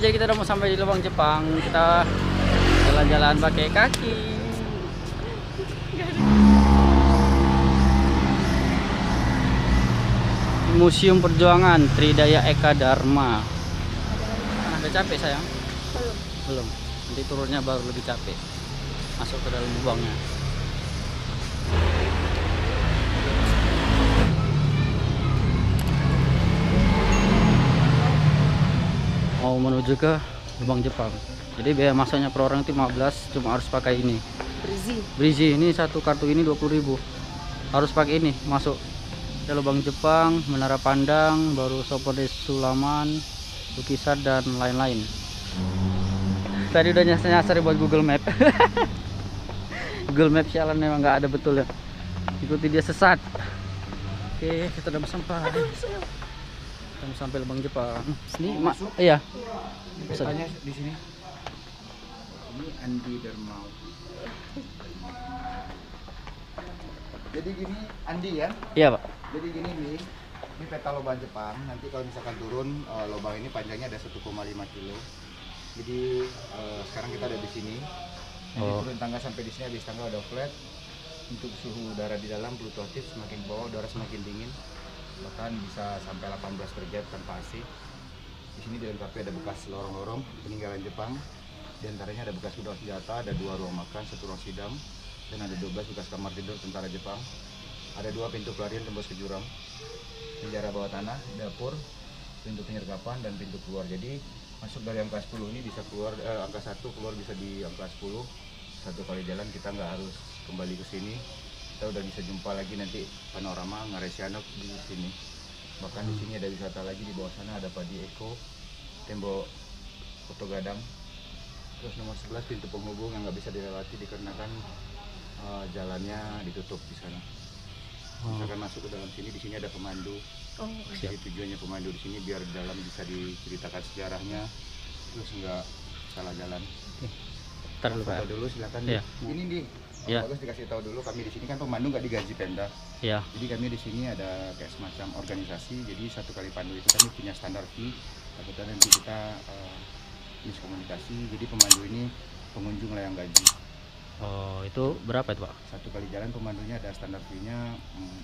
jadi kita udah mau sampai di lubang Jepang. Kita jalan-jalan pakai kaki. Museum Perjuangan Tridaya Eka Dharma. Udah capek sayang? Belum. Nanti turunnya baru lebih capek. Masuk ke dalam lubangnya. Mau menuju ke lubang Jepang. Jadi biaya masuknya per orang itu 15, cuma harus pakai ini. Brizi ini satu kartu ini 20.000. Harus pakai ini masuk ke lubang Jepang, Menara Pandang, baru Sopo de Sulaman, lukisan dan lain-lain. Tadi udah nyasar buat Google Map. Google Map sialan memang nggak ada betul ya. Ikuti dia sesat. Oke, kita udah sampai. Kita sampai lubang Jepang. Ini iya. Petanya di sini. Ini Andi Dharma. Jadi gini Andi ya? Iya Pak. Jadi gini nih, ini peta lubang Jepang. Nanti kalau misalkan turun, lubang ini panjangnya ada 1,5 kilo. Jadi sekarang kita ada di sini. Nanti turun tangga sampai di sini, habis tangga udah flat. Untuk suhu udara di dalam fluktuatif, semakin ke bawah udara semakin dingin. Bahkan bisa sampai 18 derajat tanpa AC. Di sini dilengkapi ada bekas lorong-lorong peninggalan Jepang. Di antaranya ada bekas gudang senjata, ada 2 ruang makan, 1 ruang sidang, dan ada 12 bekas kamar tidur tentara Jepang. Ada 2 pintu pelarian tembus ke jurang, penjara bawah tanah, dapur, pintu penyergapan, dan pintu keluar. Jadi masuk dari angka 10 ini bisa keluar, angka 1 keluar bisa di angka 10. Satu kali jalan kita nggak harus kembali ke sini. Kita udah bisa jumpa lagi nanti panorama Ngaresianok di sini. Bahkan di sini ada wisata lagi, di bawah sana ada Padi Eko, tembok Foto Gadang. Terus nomor 11 pintu penghubung yang nggak bisa dilewati dikarenakan jalannya ditutup di sana. Misalkan masuk ke dalam sini, di sini ada pemandu. Jadi tujuannya pemandu di sini biar di dalam bisa diceritakan sejarahnya, terus nggak salah jalan. Ntar dulu Pak. Dulu silakan. Iya. Ini nih. Ya. Bagus dikasih tahu dulu, kami di sini kan pemandu nggak digaji Pemda. Ya. Jadi kami di sini ada kayak semacam organisasi. Jadi satu kali pandu itu kami punya standar fee. Takutnya nanti kita miskomunikasi. Jadi pemandu ini pengunjung lah yang gaji. Oh, itu berapa itu Pak? Satu kali jalan pemandunya ada standar fee-nya.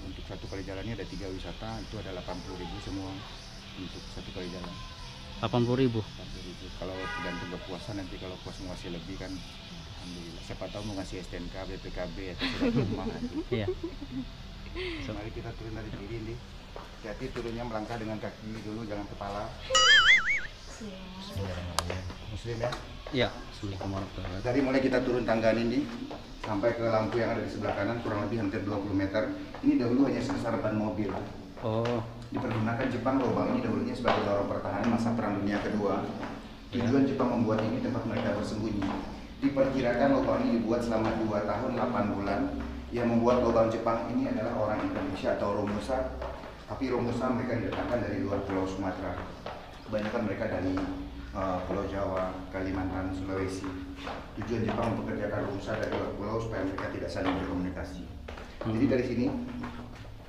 Untuk satu kali jalannya ada 3 wisata, itu ada 80.000 semua untuk satu kali jalan. 80.000. 80.000. Kalau tergantung kepuasan, nanti kalau puas mau ngasih lebih kan alhamdulillah. Siapa tahu mau ngasih STNK, BPKB atau surat rumah. Iya. Mari kita turun dari kiri nih. Hati-hati turunnya melangkah dengan kaki dulu, jangan kepala. Muslim ya? Iya. Assalamualaikum. Dari mulai kita turun tangga ini sampai ke lampu yang ada di sebelah kanan kurang lebih hampir 20 meter. Ini dahulu hanya sebesar ban mobil. Oh. Dipergunakan Jepang lubang ini dahulunya sebagai lorong pertahanan masa Perang Dunia Kedua. Tujuan Jepang membuat ini tempat mereka bersembunyi. Diperkirakan lubang ini dibuat selama 2 tahun 8 bulan. Yang membuat lubang Jepang ini adalah orang Indonesia atau Romusa. Tapi Romusa mereka didatangkan dari luar Pulau Sumatera. Kebanyakan mereka dari Pulau Jawa, Kalimantan, Sulawesi. Tujuan Jepang mempekerjakan Romusa dari luar pulau supaya mereka tidak saling berkomunikasi. Jadi dari sini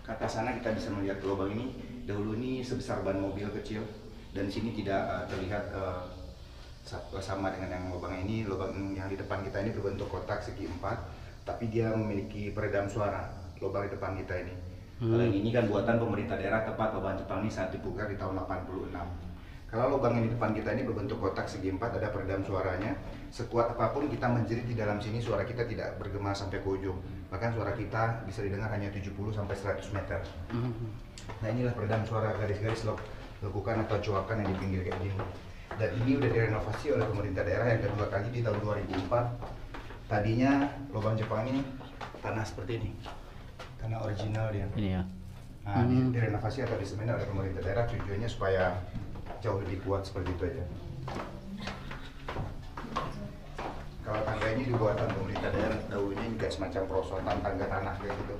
ke atas sana kita bisa melihat lubang ini. Dahulu ini sebesar ban mobil kecil, dan di sini tidak terlihat sama dengan yang lubang ini. Lubang yang di depan kita ini berbentuk kotak segi 4, tapi dia memiliki peredam suara. Lubang di depan kita ini. Kalau yang ini kan buatan pemerintah daerah, tepat lubang Jepang ini saat dibuka di tahun 86. Kalau lubang yang di depan kita ini berbentuk kotak segi 4, ada peredam suaranya. Sekuat apapun kita menjerit di dalam sini, suara kita tidak bergema sampai ke ujung. Bahkan suara kita bisa didengar hanya 70 sampai 100 meter. Nah inilah peredam suara garis-garis lekukan atau coakan yang di pinggir kayak gini. Dan ini udah direnovasi oleh pemerintah daerah yang kedua kali di tahun 2004. Tadinya lubang Jepang ini tanah seperti ini, tanah original dia. Ini ya. Nah ini direnovasi atau disemen oleh pemerintah daerah, tujuannya supaya jauh lebih kuat seperti itu aja. Kalau tangga ini dibuatan pemerintah daerah, dahulunya ini kayak semacam perosotan tangga tanah kayak gitu.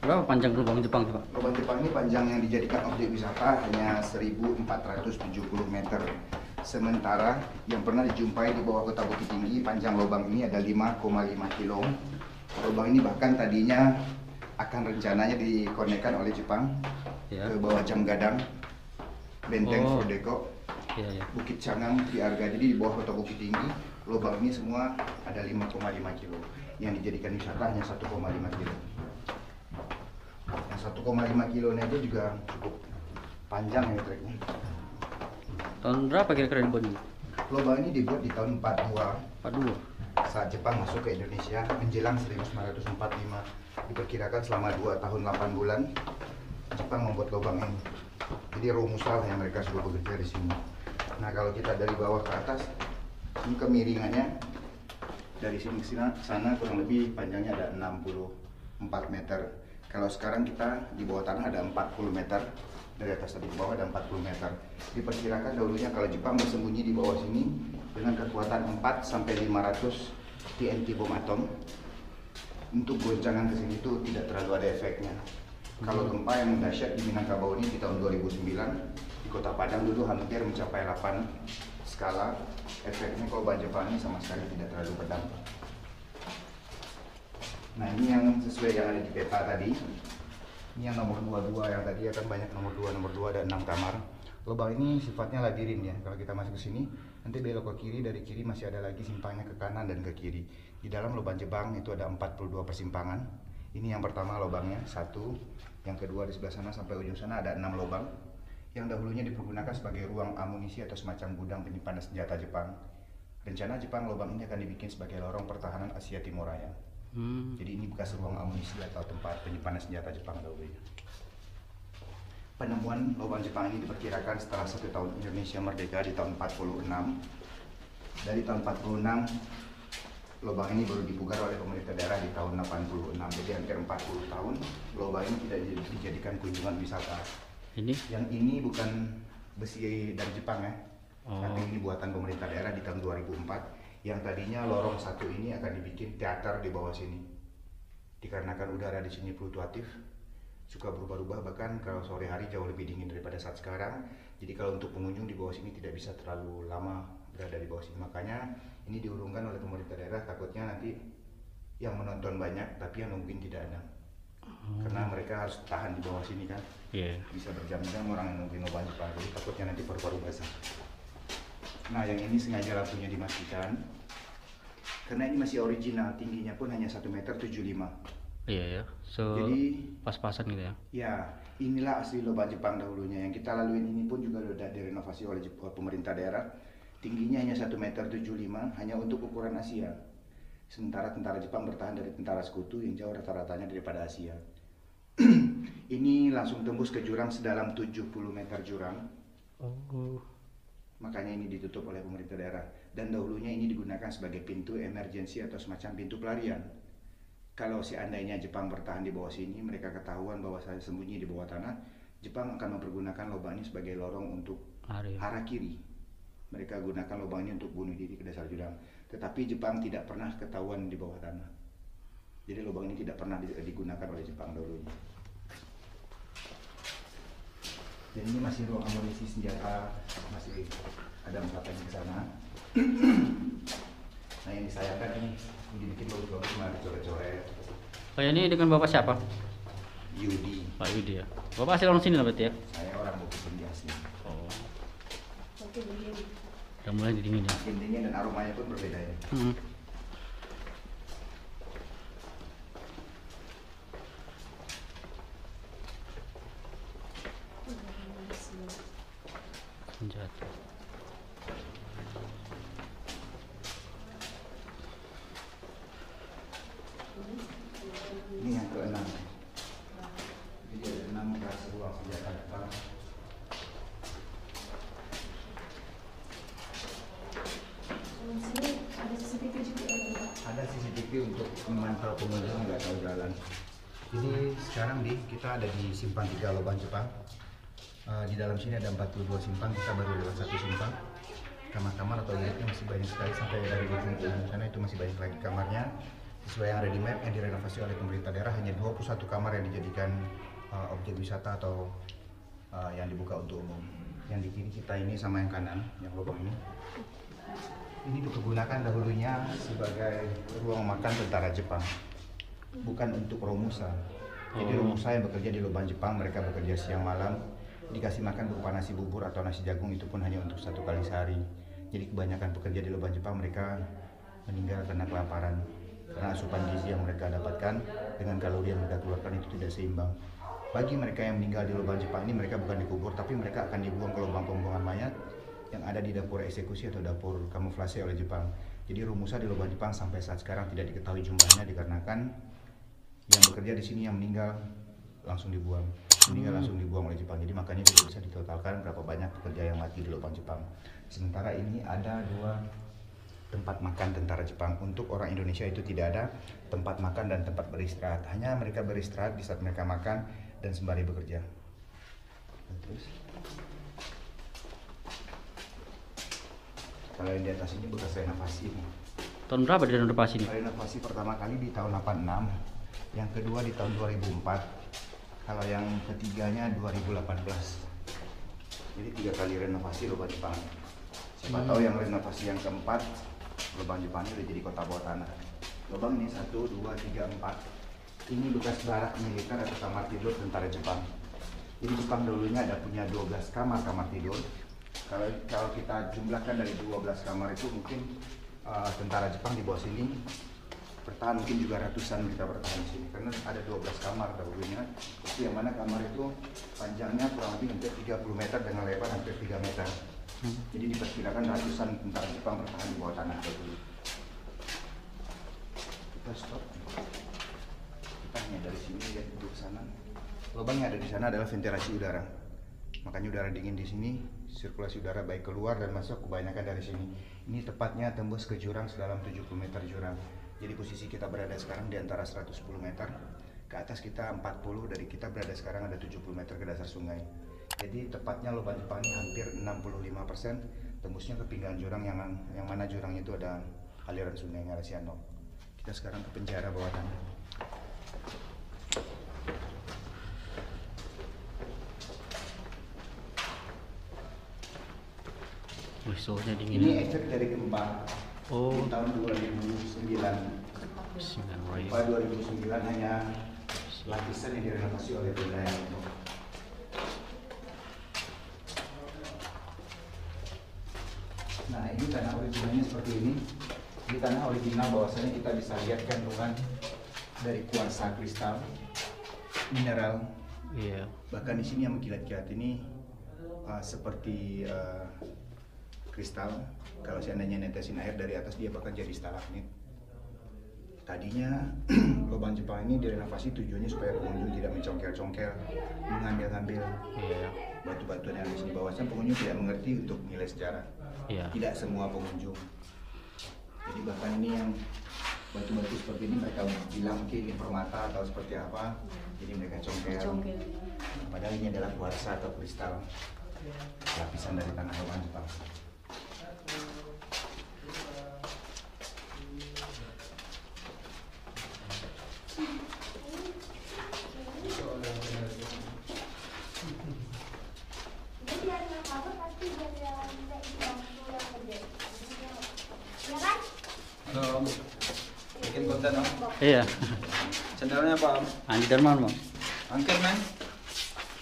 Berapa panjang lubang Jepang Pak? Lubang Jepang ini panjang yang dijadikan objek wisata hanya 1.470 meter. Sementara yang pernah dijumpai di bawah Kota Bukit Tinggi, panjang lubang ini ada 5,5 kilo. Lubang ini bahkan tadinya akan rencananya dikonekkan oleh Jepang Ya. ke bawah Jam Gadang, Benteng Oh. Fordeko, Iya, ya. Bukit Cangang di Arga. Jadi di bawah kota Bukit Tinggi, lubang ini semua ada 5,5 kilo. Yang dijadikan wisata hanya 1,5 kilo. Yang 1,5 kilonya itu juga cukup panjang ya treknya. Tahun berapa kira-kira dibuat ini? Lubang ini dibuat di tahun 42 42. saat Jepang masuk ke Indonesia menjelang 1945. Diperkirakan selama 2 tahun 8 bulan Jepang membuat lubang ini. Jadi rumusal yang mereka sudah bekerja di sini. Nah, kalau kita dari bawah ke atas, ini kemiringannya dari sini ke sana kurang lebih panjangnya ada 64 meter. Kalau sekarang kita di bawah tanah ada 40 meter. Dari atas tadi ke bawah ada 40 meter. Diperkirakan dahulunya kalau Jepang bersembunyi di bawah sini dengan kekuatan 4 sampai 500 TNT bom atom, untuk goncangan ke sini itu tidak terlalu ada efeknya. Kalau gempa yang dahsyat di Minangkabau ini di tahun 2009 di Kota Padang dulu hampir mencapai 8 skala. Efeknya kalau Jepang ini sama sekali tidak terlalu berdampak. Nah, ini yang sesuai yang ada di peta tadi. Ini yang nomor 22 yang tadi akan banyak nomor 2 ada 6 kamar. Lubang ini sifatnya labirin ya. Kalau kita masuk ke sini, nanti belok ke kiri, dari kiri masih ada lagi simpangnya ke kanan dan ke kiri. Di dalam lubang Jepang itu ada 42 persimpangan. Ini yang pertama lubangnya, 1. Yang kedua di sebelah sana sampai ujung sana ada 6 lubang. Yang dahulunya dipergunakan sebagai ruang amunisi atau semacam gudang penyimpanan senjata Jepang. Rencana Jepang lubang ini akan dibikin sebagai lorong pertahanan Asia Timur Raya. Jadi ini bekas ruang amunisi atau tempat penyimpanan senjata Jepang dahulunya. Penemuan lubang Jepang ini diperkirakan setelah 1 tahun Indonesia merdeka di tahun 46. Dari tahun 46, lubang ini baru dipugar oleh pemerintah daerah di tahun 86. Jadi hampir 40 tahun lubang ini tidak dijadikan kunjungan wisata. Yang ini bukan besi dari Jepang ya, tapi ini buatan pemerintah daerah di tahun 2004. Yang tadinya lorong 1 ini akan dibikin teater di bawah sini. Dikarenakan udara di sini fluktuatif, suka berubah-ubah, bahkan kalau sore hari jauh lebih dingin daripada saat sekarang. Jadi kalau untuk pengunjung di bawah sini tidak bisa terlalu lama berada di bawah sini. Makanya ini diurungkan oleh pemerintah daerah, takutnya nanti yang menonton banyak tapi yang nungguin tidak ada. Karena mereka harus tahan di bawah sini kan. Bisa berjam-jam orang yang nungguin lubang Jepang, jadi takutnya nanti paru-paru basah. Nah, yang ini sengaja lampunya dimatikan karena ini masih original, tingginya pun hanya 1,75 meter. Iya ya, so jadi pas-pasan gitu ya. Ya, inilah asli lubang Jepang dahulunya. Yang kita lalui ini pun juga sudah direnovasi oleh pemerintah daerah. Tingginya hanya 1,75 meter, hanya untuk ukuran Asia. Sementara tentara Jepang bertahan dari tentara sekutu yang jauh rata-ratanya daripada Asia. Ini langsung tembus ke jurang sedalam 70 meter jurang. Makanya ini ditutup oleh pemerintah daerah. Dan dahulunya ini digunakan sebagai pintu emergensi atau semacam pintu pelarian. Kalau seandainya Jepang bertahan di bawah sini, mereka ketahuan bahwa saya sembunyi di bawah tanah, Jepang akan mempergunakan lubang ini sebagai lorong untuk harakiri. Mereka gunakan lubang ini untuk bunuh diri ke dasar jurang. Tetapi Jepang tidak pernah ketahuan di bawah tanah. Jadi lubang ini tidak pernah digunakan oleh Jepang dahulunya. Dan ini masih ruang amunisi senjata, masih ada 4 lagi ke sana. Nah, yang disayangkan ini dibikin bagus-bagus, cuma ada coret-coret. Kayak ini dengan Bapak siapa? Yudi. Pak Yudi ya. Bapak asli orang sini lah berarti ya? Saya orang Bukit Tinggi asli. Udah mulai dingin ya. Makin dingin dan aromanya pun berbeda ya. Senjata. Ini yang ke-6. Jadi ada 6 bekas ruang senjata Jepang. Ada CCTV untuk memantau pengunjung nggak tahu jalan. Jadi sekarang kita ada di simpang 3 lubang Jepang. Di dalam sini ada 42 simpang, kita baru lewat 1 simpang. Kamar-kamar atau unitnya masih banyak sekali, sampai dari ujung ke ujung sana itu masih banyak lagi kamarnya. Sesuai yang ada di map yang direnovasi oleh pemerintah daerah, hanya 21 kamar yang dijadikan objek wisata atau yang dibuka untuk umum. Yang di kiri kita ini sama yang kanan, yang lubang ini dipergunakan dahulunya sebagai ruang makan tentara Jepang, bukan untuk romusa. Jadi Romusa yang bekerja di lubang Jepang, mereka bekerja siang malam, dikasih makan berupa nasi bubur atau nasi jagung, itu pun hanya untuk 1 kali sehari. Jadi kebanyakan pekerja di lubang Jepang mereka meninggal karena kelaparan, karena asupan gizi yang mereka dapatkan dengan kalori yang mereka keluarkan itu tidak seimbang. Bagi mereka yang meninggal di lubang Jepang ini, mereka bukan dikubur, tapi mereka akan dibuang ke lubang pembuangan mayat yang ada di dapur eksekusi atau dapur kamuflase oleh Jepang. Jadi Romusa di lubang Jepang sampai saat sekarang tidak diketahui jumlahnya, dikarenakan yang bekerja di sini yang meninggal langsung dibuang oleh Jepang. Jadi makanya tidak bisa ditotalkan berapa banyak pekerja yang mati di lubang Jepang. Sementara ini ada 2 tempat makan tentara Jepang. Untuk orang Indonesia itu tidak ada tempat makan dan tempat beristirahat. Hanya mereka beristirahat di saat mereka makan dan sembari bekerja. Terus kalau yang di atas ini bekas renovasi. Tahun berapa direnovasi ini? Renovasi pertama kali di tahun 86, yang kedua di tahun 2004, kalau yang ketiganya 2018. Jadi 3 kali renovasi lubang Jepang. Siapa tahu yang renovasi yang keempat, lubang Jepang ini udah jadi kota bawah tanah. Lubang ini 1, 2, 3, 4. Ini bekas barak militer atau kamar tidur tentara Jepang. Jadi Jepang dulunya ada punya 12 kamar tidur. Kalau kita jumlahkan dari 12 kamar itu mungkin tentara Jepang di bawah sini bertahan, mungkin juga ratusan kita bertahan di sini, karena ada 12 kamar dahulunya. Itu yang mana kamar itu panjangnya kurang lebih hampir 30 meter dengan lebar hampir 3 meter. Jadi diperkirakan ratusan tentara Jepang bertahan di bawah tanah dahulu. Kita stop. Kita hanya dari sini lihat ke sana. Lubang yang ada di sana adalah ventilasi udara. Makanya udara dingin di sini, sirkulasi udara baik keluar dan masuk kebanyakan dari sini. Ini tepatnya tembus ke jurang sedalam 70 meter jurang. Jadi posisi kita berada sekarang di antara 110 meter, ke atas kita 40, dari kita berada sekarang ada 70 meter ke dasar sungai. Jadi tepatnya lubang Jepang ini hampir 65% tembusnya ke pinggiran jurang, yang mana jurang itu ada aliran sungai Ngarasiano. Kita sekarang ke penjara bawah tanah. Suhunya dingin. Ini efek dari gempa. Di tahun 2009. Gempa 2009 hanya lapisan yang direnovasi oleh Belanda yang itu. Nah, ini tanah originalnya seperti ini. Ini tanah original, bahwasanya kita bisa lihat kandungan dari kuarsa kristal, mineral. Iya. Bahkan di sini yang mengkilat-kilat ini seperti kristal. Kalau seandainya netesin air dari atas, dia bakal jadi stalagmit. Tadinya lubang Jepang ini direnovasi tujuannya supaya pengunjung tidak mencongkel-congkel, mengambil-ambil batu-batuan yang di sini. Bahwasanya pengunjung tidak mengerti untuk nilai sejarah. Tidak semua pengunjung. Jadi bahkan ini yang batu-batu seperti ini mereka bilang mungkin ini permata atau seperti apa. Jadi mereka congkel. Padahal ini adalah kuarsa atau kristal, lapisan dari tanah lubang Jepang. Bikin konten om. Iya. Channelnya apa om? Andi Darmawan, Bang. Angker man.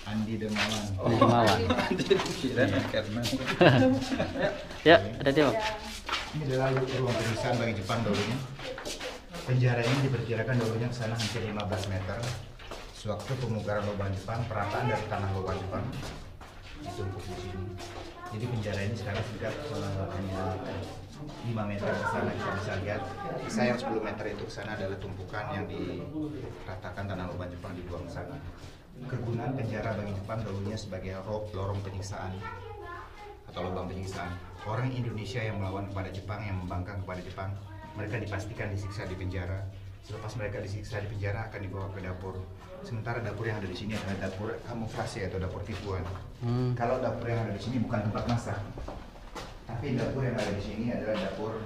Andi Dermawan. Andi Darmawan. Kira angker man. Ya, ada dia, Bang. Ini adalah ruang penyiksaan bagi Jepang dulunya. Penjara ini diperkirakan dulunya ke sana hampir 15 meter. Sewaktu pemugaran lubang Jepang, perataan dari tanah lubang Jepang ditumpuk di sini. Jadi penjara ini sekarang sudah hanya 5 meter ke sana, kita bisa lihat. Sisa yang 10 meter itu ke sana adalah tumpukan yang diratakan tanah lubang Jepang dibuang ke sana. Kegunaan penjara bagi Jepang dulunya sebagai lorong penyiksaan atau lubang penyiksaan. Orang Indonesia yang melawan kepada Jepang, yang membangkang kepada Jepang, mereka dipastikan disiksa di penjara. Selepas mereka disiksa di penjara akan dibawa ke dapur. Sementara dapur yang ada di sini adalah dapur kamuflase atau dapur tipuan. Kalau dapur yang ada di sini bukan tempat masak, tapi dapur yang ada di sini adalah dapur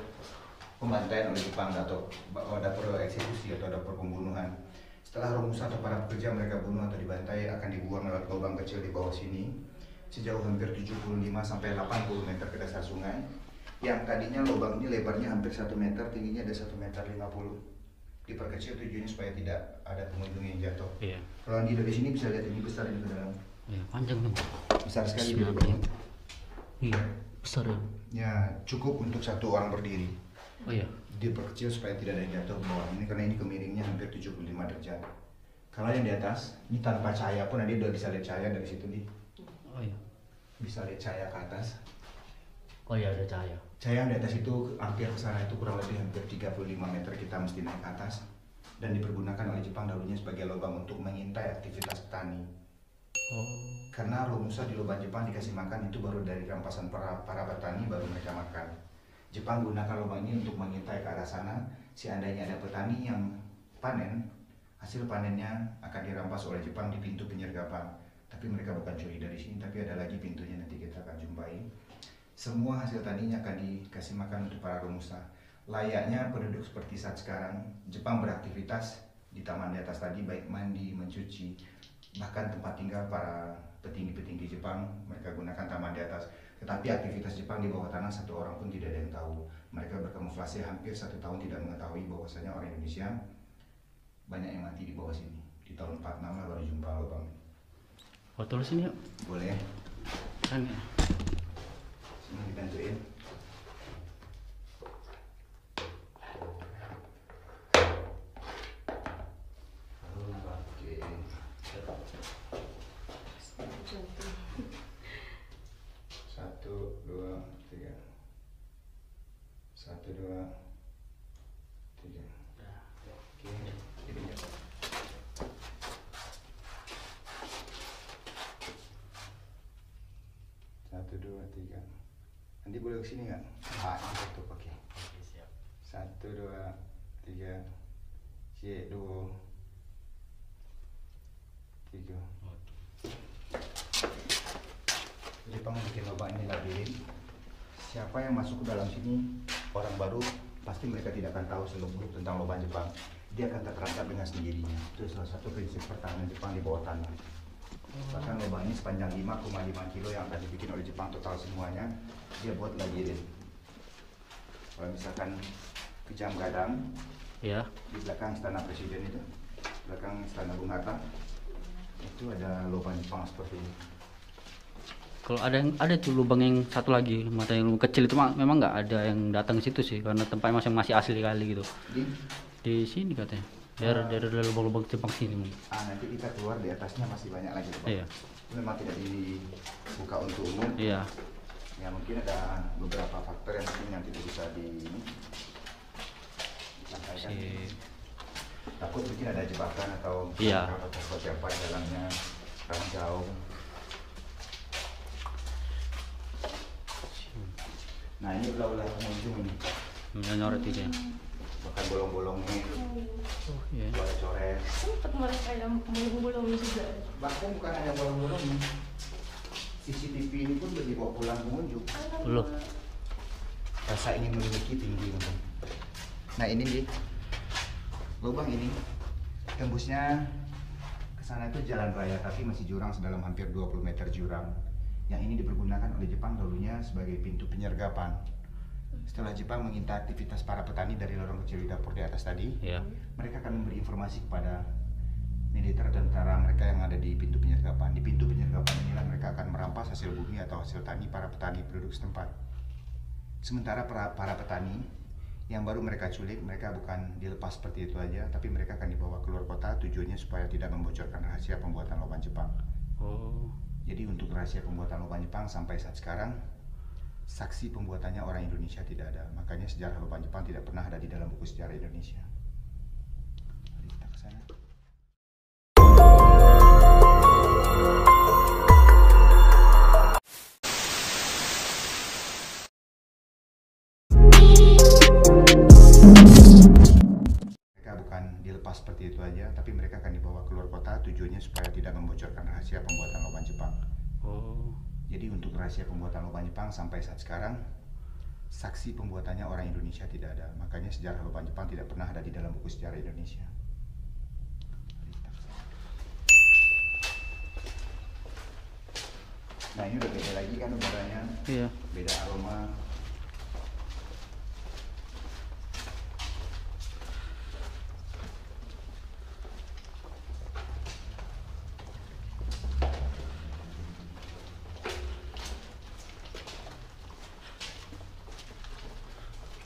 pembantaian oleh Jepang atau dapur eksekusi atau dapur pembunuhan. Setelah Romusa atau para pekerja mereka bunuh atau dibantai, akan dibuang lewat lubang kecil di bawah sini sejauh hampir 75 sampai 80 meter ke dasar sungai. Yang tadinya lubang ini lebarnya hampir 1 meter, tingginya ada 1,50 meter. Diperkecil tujuannya supaya tidak ada pengunjung yang jatuh. Iya. Kalau di dari sini bisa lihat ini besar ini ke dalam. Iya, panjang tuh. Besar sekali di Bismillah. lubang. Iya, besar ya. Ya cukup untuk satu orang berdiri. Oh iya. Diperkecil supaya tidak ada yang jatuh ke bawah ini karena ini kemiringnya hampir 75 derajat. Kalau yang di atas ini tanpa cahaya pun dia udah bisa lihat cahaya dari situ nih. Oh iya. Bisa lihat cahaya ke atas. Oh iya, ada cahaya. Cahaya yang di atas itu hampir ke sana itu kurang lebih hampir 35 meter kita mesti naik ke atas dan dipergunakan oleh Jepang dahulunya sebagai lubang untuk mengintai aktivitas petani. Oh. Karena Romusa di lubang Jepang dikasih makan itu baru dari rampasan para petani baru mereka makan. Jepang gunakan lubang ini untuk mengintai ke arah sana. Seandainya ada petani yang panen, hasil panennya akan dirampas oleh Jepang di pintu penyergapan. Tapi mereka bukan curi dari sini, tapi ada lagi pintunya nanti kita akan jumpai. Semua hasil taninya akan dikasih makan untuk para Romusa. Layaknya penduduk seperti saat sekarang, Jepang beraktivitas di taman di atas tadi, baik mandi, mencuci, bahkan tempat tinggal para petinggi-petinggi Jepang, mereka gunakan taman di atas. Tetapi aktivitas Jepang di bawah tanah satu orang pun tidak ada yang tahu. Mereka berkamuflase hampir 1 tahun tidak mengetahui bahwasanya orang Indonesia banyak yang mati di bawah sini. Di tahun 46 lah baru jumpa lubang. Foto lu sini yuk. Boleh? Kan ya. Sini dibantuin. Oke. 1, 2, 3. 1, 2, 3. Oke, ini ya. 1, 2, 3. Nanti boleh kesini nggak? Ah, ini tuh, oke. 1, 2, 3. C, 2, 3. Jepang bikin lubang ini labirin. Siapa yang masuk ke dalam sini orang baru, pasti mereka tidak akan tahu seluk-beluk tentang lubang Jepang. Dia akan terperangkap dengan sendirinya. Itu salah satu prinsip pertahanan Jepang di bawah tanah. Bahkan lubang ini sepanjang 5,5 kilo yang akan dibikin oleh Jepang total semuanya, dia buat labirin. Kalau misalkan ke Jam Gadang, Iya. di belakang istana presiden itu, belakang istana Bung Hatta, itu ada lubang Jepang seperti ini. Kalau ada tuh lubang yang satu lagi, mata yang kecil itu memang nggak ada yang datang ke situ sih, karena tempatnya masih asli kali gitu. Di sini katanya. Dari lubang-lubang Jepang sini mungkin. Nanti kita keluar di atasnya masih banyak lagi lubang. Iya. Memang tidak dibuka untuk umum. Iya. Ya mungkin ada beberapa faktor yang mungkin yang tidak bisa disampaikan. Takut mungkin ada jebakan atau Iya. seperti apa di dalamnya, ranjau. Nah ini ulah-ulah pengunjung ini. Menyorot itu ya. Bahkan bolong-bolongnya itu. Oh iya. Coret-coret. Sempat mereka yang bolong-bolong juga. Bahkan bukan hanya bolong-bolongnya. CCTV ini pun dibawa pulang pengunjung. Loh. Rasa ingin memiliki tinggi mungkin. Nah ini nih lubang ini tembusnya ke sana itu jalan raya tapi masih jurang sedalam hampir 20 meter jurang. Yang ini dipergunakan oleh Jepang dulunya sebagai pintu penyergapan. Setelah Jepang mengintai aktivitas para petani dari lorong kecil di dapur di atas tadi, Iya. mereka akan memberi informasi kepada militer dan tentara mereka yang ada di pintu penyergapan. Di pintu penyergapan inilah mereka akan merampas hasil bumi atau hasil tani para petani penduduk setempat. Sementara para petani yang baru mereka culik, mereka bukan dilepas seperti itu aja, tapi mereka akan dibawa keluar kota tujuannya supaya tidak membocorkan rahasia pembuatan lubang Jepang. Oh. Jadi untuk rahasia pembuatan lubang Jepang sampai saat sekarang, saksi pembuatannya orang Indonesia tidak ada. Makanya sejarah lubang Jepang tidak pernah ada di dalam buku sejarah Indonesia. Mari kita ke sana. Mereka bukan dilepas seperti itu aja, tapi mereka akan dibawa keluar kota tujuannya supaya tidak membocorkan rahasia pembuatan lubang Jepang. Oh. Jadi untuk rahasia pembuatan lubang Jepang sampai saat sekarang, saksi pembuatannya orang Indonesia tidak ada. Makanya sejarah lubang Jepang tidak pernah ada di dalam buku sejarah Indonesia. Mari kita ke sana. Nah ini udah beda lagi kan udaranya, Iya. beda aroma.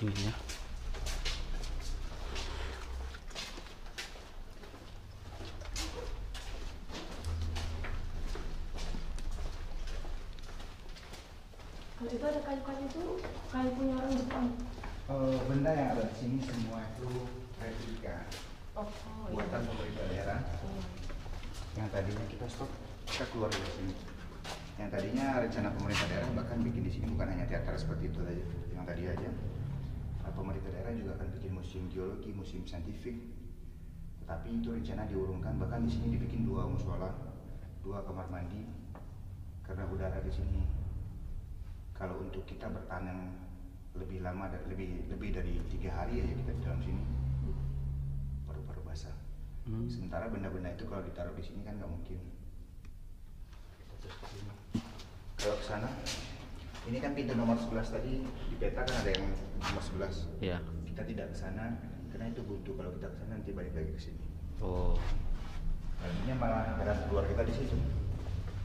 ininya. Kalau itu ada kayu-kayu itu kayu punya orang Jepang. Benda yang ada di sini semua itu replika Oh, buatan pemerintah daerah. Yang tadinya kita stop, kita keluar dari sini. Yang tadinya rencana pemerintah daerah bahkan bikin di sini bukan hanya teater seperti itu aja, yang tadi aja. Pemerintah daerah juga akan bikin museum geologi, museum saintifik. Tetapi itu rencana diurungkan, bahkan di sini dibikin 2 musola, 2 kamar mandi, karena udara di sini. Kalau untuk kita bertanam lebih lama, lebih dari 3 hari aja kita di dalam sini, paru-paru basah. Sementara benda-benda itu kalau ditaruh di sini kan nggak mungkin. Kalau ke sana, ini kan pintu nomor 11 tadi di peta kan ada yang nomor 11. Iya. Kita tidak ke sana karena itu buntu. Kalau kita ke sana nanti balik lagi ke sini. Oh. Akhirnya malah ada keluar kita di situ.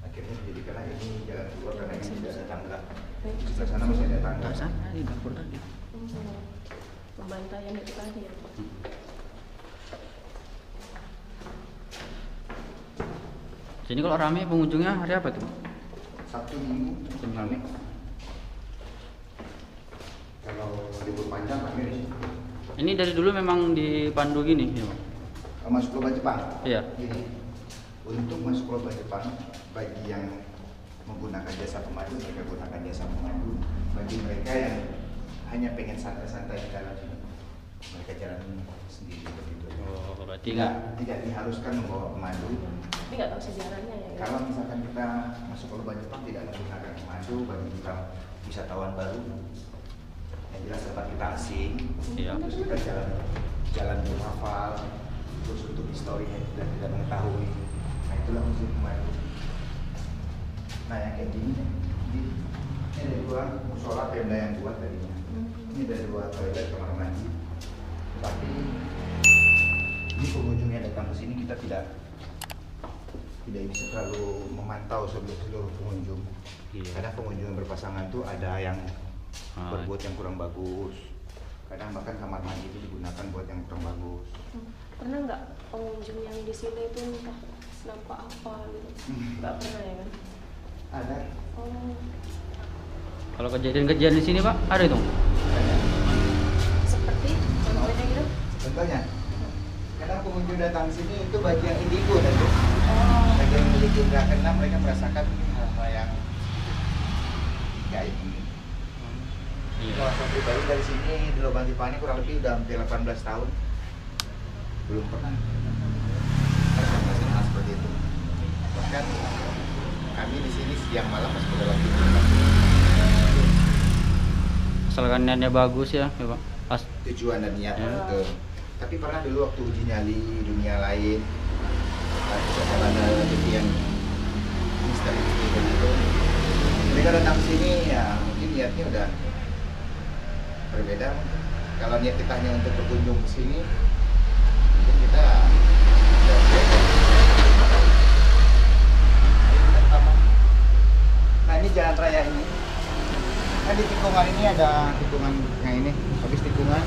Akhirnya jadi karena ini jalan keluar karena ini tidak ada tangga. Sebelah sana masih ada tangga. Sana di dapur tadi. Pembantaian itu tadi ya Pak. Sini kalau rame pengunjungnya hari apa tuh? Sabtu Minggu rame. Kalau libur panjang rame di sini. Ini dari dulu memang dipandu gini, ya, Bang? Masuk lomba Jepang. Iya. Jadi untuk masuk lomba Jepang bagi yang menggunakan jasa pemandu, mereka gunakan jasa pemandu. Bagi mereka yang hanya pengen santai-santai di dalam sini, mereka jalan sendiri begitu. Oh, berarti tidak diharuskan membawa pemandu. Tapi nggak tahu sejarahnya ya. Kalau misalkan kita masuk ke lomba Jepang tidak menggunakan pemandu, bagi kita wisatawan baru, yang jelas tempat kita asing, Iya. terus kita jalan berhafal, terus untuk historinya kita tidak mengetahui. Nah itulah musim pemandu. Nah yang kayak gini, ini ada 2 musola Pemda yang buat tadinya. Ini ada 2 toilet kamar mandi. Tapi ini pengunjung yang datang ke sini kita tidak bisa terlalu memantau seluruh pengunjung. Iya. Kadang pengunjung yang berpasangan tuh ada yang berbuat yang kurang bagus. Kadang bahkan kamar mandi itu digunakan buat yang kurang bagus. Pernah nggak pengunjung yang di sini itu entah nampak apa gitu? Nggak pernah ya kan? Ada. Oh, kalau kejadian-kejadian di sini, Pak, ada itu? seperti contohnya gitu? Contohnya, kadang pengunjung datang sini itu bagi yang indigo dan Oh, bagi yang memiliki indera keenam mereka merasakan hal-hal yang gaib. Iya. Kalau saya pribadi dari sini di Lubang Tipani kurang lebih udah hampir 18 tahun belum pernah merasakan hal seperti itu. Bahkan kami di sini siang malam masih dalam aktivitas. Asalkan niatnya bagus ya, Pak. Tujuan dan niat itu. Tapi pernah dulu waktu uji nyali dunia lain, ada rezeki yang misteri begitu. Mereka datang sini ya mungkin niatnya udah berbeda. Kalau niat kita hanya untuk berkunjung ke sini, mungkin kita nah ini jalan raya ini. Nah di tikungan ini ada tikungan yang ini. Habis tikungan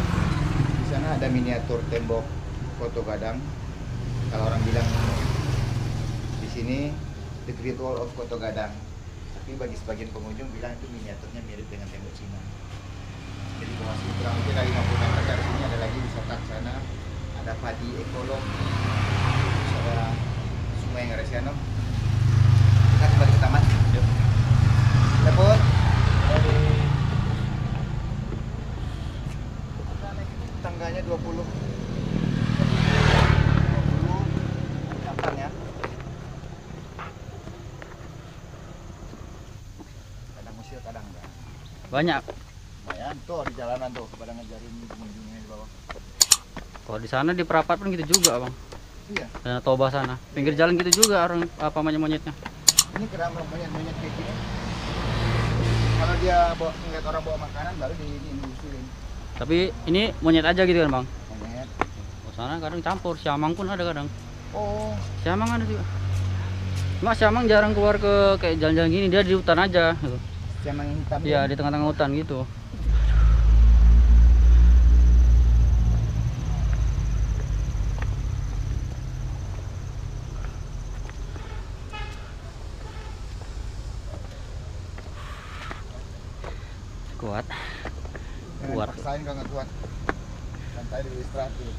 di sana ada miniatur tembok Koto Gadang. Kalau orang bilang di sini the Great Wall of Koto Gadang. Tapi bagi sebagian pengunjung bilang itu miniaturnya mirip dengan tembok Cina. Jadi masih kurang lebih dari 50 meter dari sini ada lagi wisata ke sana. Ada padi ekolog, terus ada sungai Ngaresiano. Kita kembali ke taman. Yuk. Dapur. Tangganya 20. 20 gampang ya. Kadang musil, kadang enggak. Banyak. Lumayan tuh di jalanan tuh pada ngajarin pengunjungnya di bawah. Kalau di sana di Perapat pun gitu juga, Bang. Iya. Dan Toba sana. Pinggir jalan gitu juga orang apa monyet-monyetnya. Ini kerama monyet-monyet kayak gini. Kalau dia ngeliat orang bawa makanan baru diusulin. Tapi ini monyet aja gitu kan, Bang? Monyet. Oh, sana kadang campur, siamang pun ada kadang. Oh, Siamang ada juga. Cuma siamang jarang keluar ke kayak jalan-jalan gini, dia di hutan aja gitu. siamang hitam. Iya, di tengah-tengah hutan gitu. Kuat. Jangan Kuat. paksain kalau nggak kuat. Santai dulu, istirahat dulu.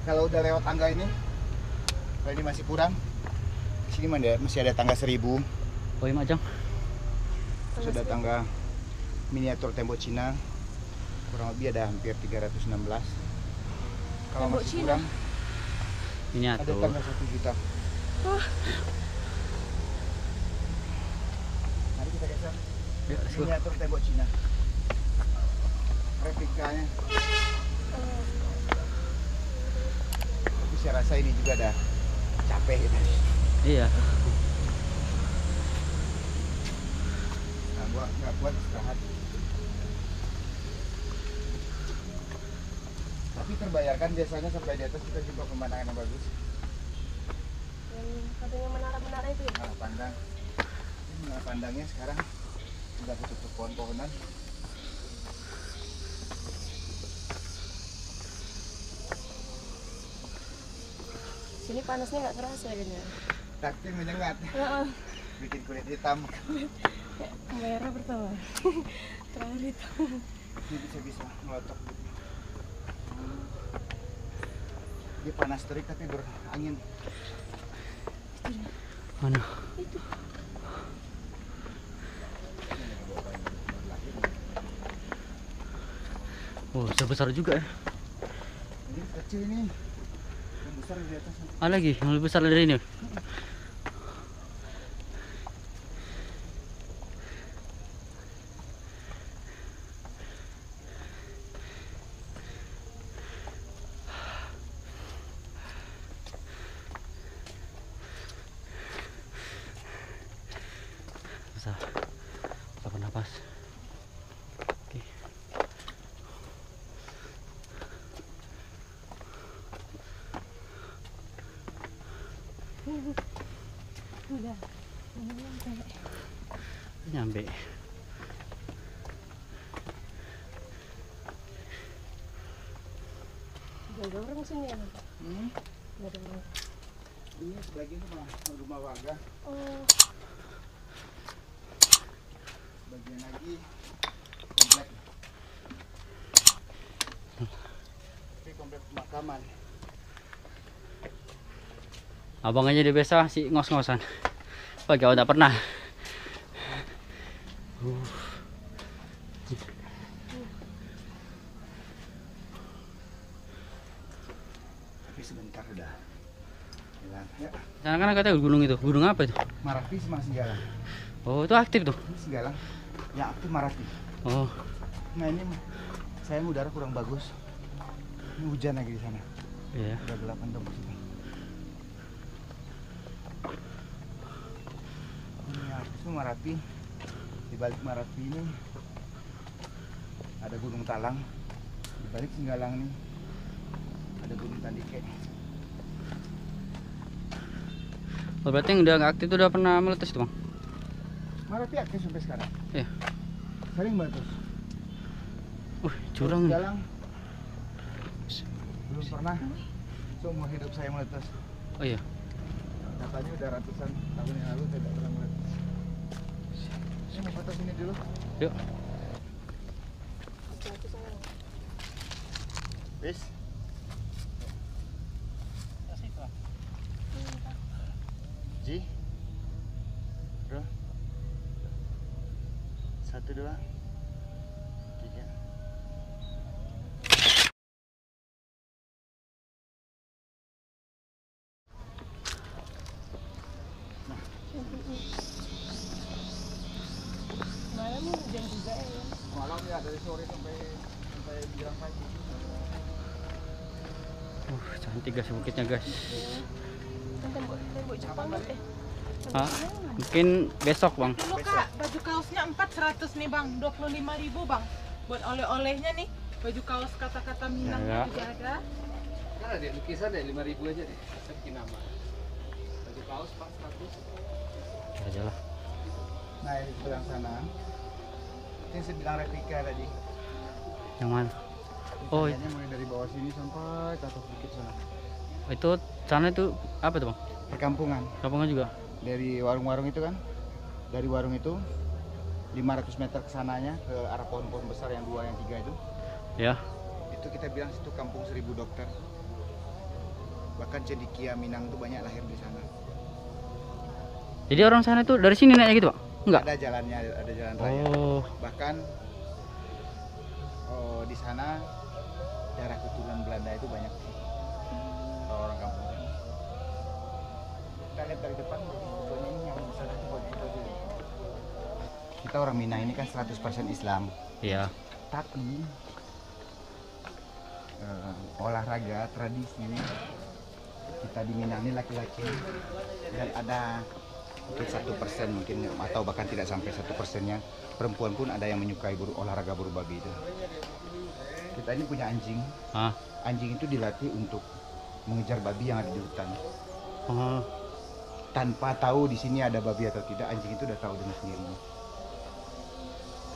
Kalau udah lewat tangga ini, kalau ini masih kurang, di sini masih ada tangga 1000. Oh iya Majang. Terus ada tangga miniatur tembok Cina, kurang lebih ada hampir 316. Kalau Tembok masih Cina? kurang, ada Miniatur. tangga 1 juta. Wah, Mari kita geser. Yuk, let's go. Miniatur tembok Cina. Replikanya. Tapi saya rasa ini juga ada capek gitu. Iya. Nah, gua nggak kuat istirahat. Tapi terbayarkan biasanya sampai di atas kita jumpa pemandangan yang bagus. yang katanya menara-menara itu ya? Menara pandang. Ini menara pandangnya sekarang sudah ketutup pohon-pohonan. Sini panasnya nggak kerasa kayaknya. Tapi menyengat, Heeh. bikin kulit hitam. Kayak merah pertama. Terakhir itu. Ini bisa melotok. Dia panas terik tapi berangin. Mana? Itu. Oh, sebesar juga ya. Ini kecil ini. Yang besar di atas. Ada lagi yang lebih besar dari ini. Bisa bernapas. Oke. Udah. Nyampe. Gak ada orang sini ya? Hmm? Gak ada orang. Ini sebagian rumah warga. Oh, Bagian lagi komplek. Ini komplek pemakaman. Abang aja dia biasa sih ngos-ngosan. Wah, kau tak pernah. Tapi sebentar udah hilang. Ya, Sana kan katanya gunung itu. Gunung apa itu? Marapi sama Singgalang. Oh, itu aktif tuh. Ini Singgalang. Yang aktif Marapi. Oh, Nah ini sayang udara kurang bagus. Ini hujan lagi di sana. iya. Udah gelapan tembok sini. Ini aktif tuh Marapi. Di balik Marapi ini ada Gunung Talang. Di balik Singgalang nih ada Gunung Tandike. Oh, berarti yang udah nggak aktif itu udah pernah meletus tuh, Bang? Marapi aktif sampai sekarang. Iya. Sering meletus. Curang nih. Singgalang belum pernah. Seumur hidup saya meletus. Oh iya. Katanya udah ratusan tahun yang lalu tidak pernah meletus. Ini mau foto sini dulu. Yuk. itu sana. Bis. Ji. Bro. 1, 2, 3. Malam hujan juga ya. Malam ya dari sore sampai bilang pagi. Cantik guys bukitnya guys. Kan tembok Jepang ya? Ah, mungkin besok bang. Dulu kak, baju kaosnya 400 nih bang, 25.000 bang. Buat oleh-olehnya nih, baju kaos kata-kata Minang Ya. juga ada. Kan ada lukisan ya 5.000 aja deh. Saya bikin nama. Baju kaos 400. Aja lah. Nah ini sebelah sana. Ini saya bilang replika tadi. Yang mana? Oh, Ini mulai dari bawah sini sampai ke atas bukit sana. itu sana itu apa tuh bang? Perkampungan. Kampungan juga. Dari warung-warung itu kan. Dari warung itu 500 meter ke sananya, ke arah pohon-pohon besar yang 2, yang 3 itu. Ya. Itu kita bilang situ kampung 1000 dokter. Bahkan cendekia Minang tuh banyak lahir di sana. Jadi orang sana itu dari sini naik gitu, Pak? Enggak. Ada jalannya, ada jalan raya. Oh. Bahkan di sana darah keturunan Belanda itu banyak orang kampung. Kita lihat dari depan fotonya ini yang besar itu foto dulu. Kita orang Minang ini kan 100% Islam. Iya. Tapi olahraga tradisi kita di Minang ini laki-laki dan ada mungkin 1% mungkin atau bahkan tidak sampai 1%-nya perempuan pun ada yang menyukai olahraga buru babi itu. Kita ini punya anjing. Anjing itu dilatih untuk mengejar babi yang ada di hutan. Tanpa tahu di sini ada babi atau tidak, anjing itu udah tahu dengan sendirinya.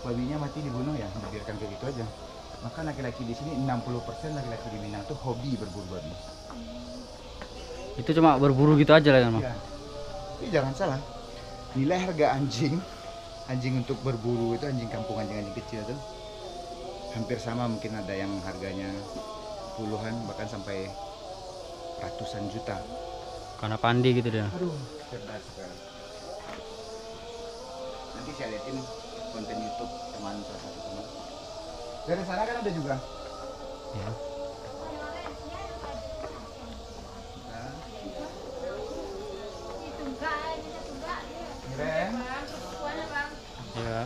Babinya mati dibunuh ya, dibiarkan kayak gitu aja. Maka laki-laki di sini 60% laki-laki di Minang tuh hobi berburu babi. Itu cuma berburu gitu aja lah kan, Bang? Iya. Tapi jangan salah, nilai harga anjing untuk berburu itu, anjing kampung, anjing kecil tuh hampir sama, mungkin ada yang harganya puluhan bahkan sampai ratusan juta. Karena pandai gitu dia. Aduh, cerdas sekali. Nanti saya liatin konten YouTube teman salah satu teman. Dari sana kan ada juga. Ya. Keren. Ya.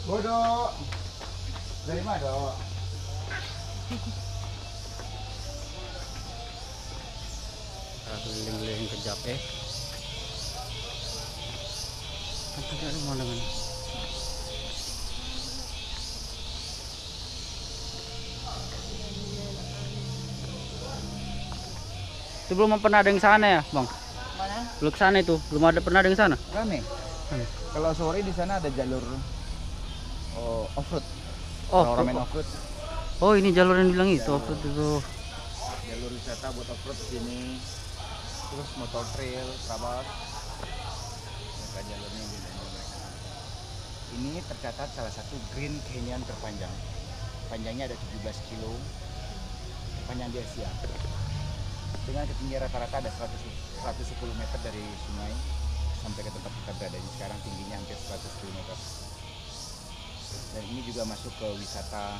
Bodoh. Dari mana, Dok? Keliling-keliling kejap Tidak ada pemandangan. Itu belum pernah ada yang sana ya, Bang? Mana? Belum ke sana itu, belum ada pernah ada yang sana. Rame. Kalau sore di sana ada jalur off-road. Oh, Orang main off-road. Oh, ini jalur yang bilang itu off-road itu. Jalur wisata buat off-road sini. Terus motor trail, trabas. Mereka jalurnya beda. Ini tercatat salah satu Green Canyon terpanjang. Panjangnya ada 17 kilo. Panjang di Asia. Dengan ketinggian rata-rata ada 110 meter dari sungai sampai ke tempat kita berada ini sekarang, tingginya hampir 110 meter. Dan ini juga masuk ke wisata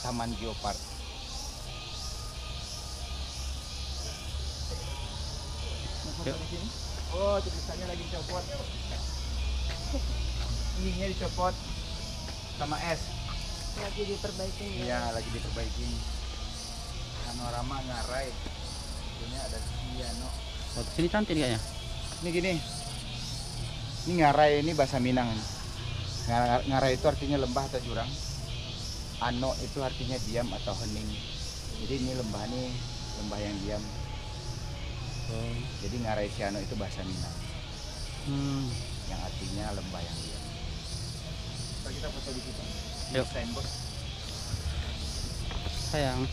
Taman Geopark. Yuk. Oh, tulisannya lagi dicopot. Ininya dicopot sama es. Lagi diperbaiki ya. Iya, lagi diperbaiki. Panorama Ngarai. Ini ada piano. Oh, sini cantik nih kayaknya. Ini gini. Ini Ngarai, ini bahasa Minang. Ngarai itu artinya lembah atau jurang. Ano itu artinya diam atau hening. Jadi ini lembah yang diam. Oh. Jadi Ngarai Siano itu bahasa Minang. Yang artinya lembah yang diam. Kita foto di situ. Yuk. Signboard. Sayang.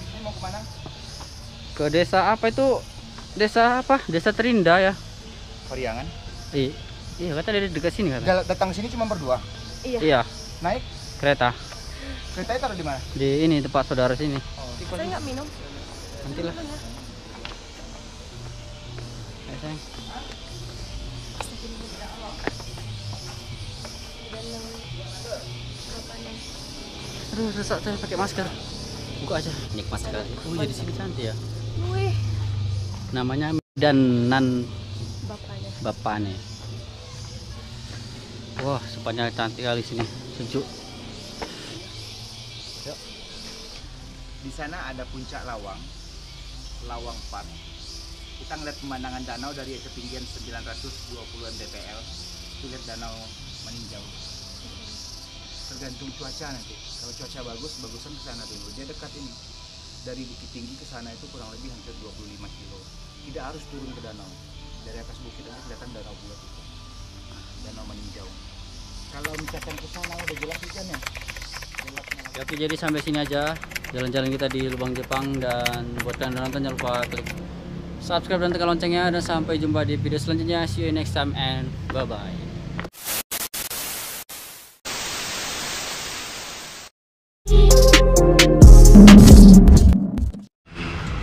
Ini mau kemana? Ke desa apa itu? Desa apa? Desa Terindah ya? Periangan. Iya, kata dari dekat sini kata. Datang sini cuma berdua. Iya, Naik kereta. keretanya taruh di mana? Di ini tempat saudara sini. Saya nggak minum. Nantilah. Ayo, sayang. Aduh, sesak saya pakai masker. Buka aja. Nikmat sekali. Oh iya, di sini cantik ya. Wih, Namanya Danan bapaknya. Bapane. Wah, sepanjang cantik kali sini. Sejuk. Di sana ada puncak Lawang Park. Kita ngeliat pemandangan danau dari ketinggian 920 mdpl. Itu lihat danau meninjau. Tergantung cuaca nanti. Kalau cuaca bagus, bagusan ke sana dulu. Dia dekat ini. Dari Bukit Tinggi ke sana itu kurang lebih hampir 25 kilo. Tidak harus turun ke danau. Dari atas bukit aja kelihatan danau bulat itu. Danau meninjau. Kalau misalkan ke sana udah jelas ikannya. Ya, oke, jadi sampai sini aja jalan-jalan kita di Lubang Jepang, dan buat kalian yang nonton jangan lupa klik subscribe dan tekan loncengnya, dan sampai jumpa di video selanjutnya. See you next time and bye bye.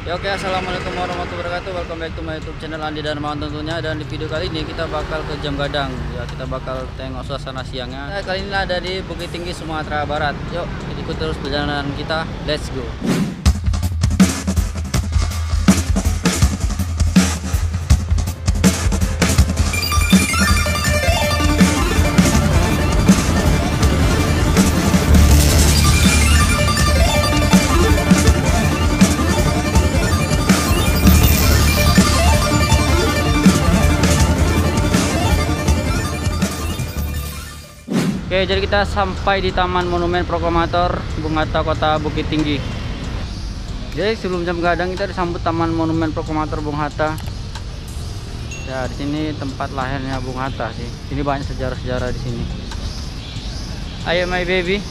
Ya, oke, assalamualaikum warahmatullahi wabarakatuh. Welcome back to my YouTube channel Andi Darmawan tentunya. Dan di video kali ini kita bakal ke Jam Gadang. Ya, kita bakal tengok suasana siangnya. Nah, kali ini ada di Bukit Tinggi, Sumatera Barat. Yuk, ikut terus perjalanan kita. Let's go. Oke, jadi kita sampai di Taman Monumen Proklamator Bung Hatta, Kota Bukit Tinggi. Jadi sebelum Jam Gadang kita disambut Taman Monumen Proklamator Bung Hatta. Ya, di sini tempat lahirnya Bung Hatta sih. Ini banyak sejarah-sejarah di sini. Ayo my baby.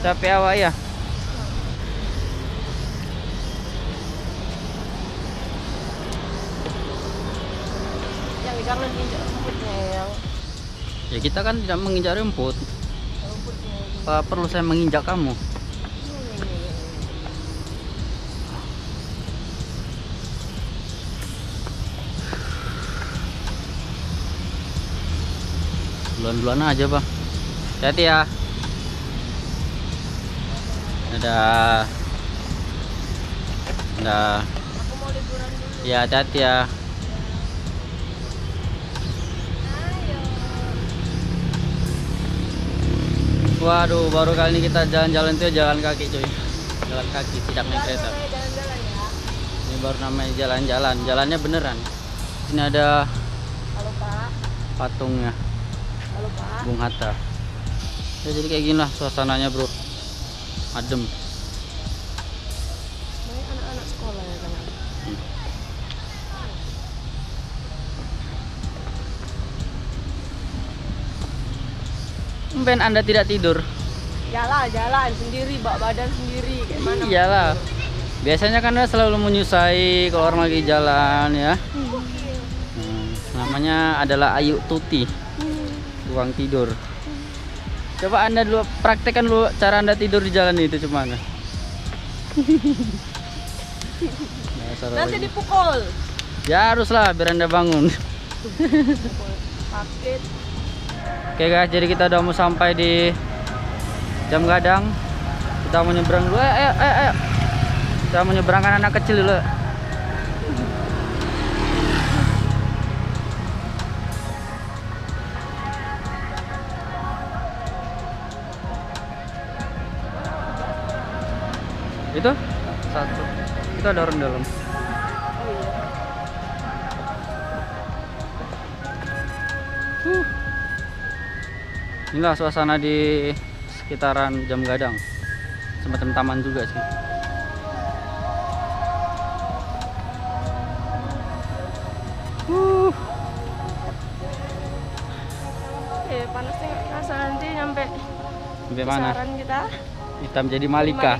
Capek awak ya? Yang jangan injak rumputnya yang. Ya, kita kan tidak menginjak rumput. Apa perlu saya menginjak kamu? Duluan-duluan aja, Bang. Hati-hati ya. Dadah. Dadah. Aku mau liburan dulu. Ya, hati-hati ya. Waduh, baru kali ini kita jalan-jalan tuh jalan kaki, cuy. Jalan kaki, tidak naik kereta. Jalan-jalan ya. Ini baru namanya jalan-jalan. Jalannya beneran. Sini ada Halo Pak. patungnya Halo Pak. Bung Hatta. Ya, jadi kayak gini lah suasananya, bro. Adem. Banyak anak-anak sekolah ya kan. Ben, Anda tidak tidur? Jalan sendiri, bawa badan sendiri kayak mana? Iyalah. Biasanya kan Anda selalu menyusai kalau orang lagi jalan ya. Namanya adalah Ayu Tuti. Tukang tidur. Coba Anda dulu praktekkan dulu cara Anda tidur di jalan itu cuman. Nanti dipukul. Ya haruslah biar Anda bangun. Sakit. Oke guys, jadi kita udah mau sampai di Jam Gadang. Kita mau nyebrang dulu. Ayo. Kita mau nyebrangkan anak kecil dulu. Itu satu. Itu ada orang dalam. Inilah suasana di sekitaran Jam Gadang. Semacam taman juga sih. Panasnya nggak kerasa nanti nyampe Sampai mana? kisaran kita. Hitam jadi Malika.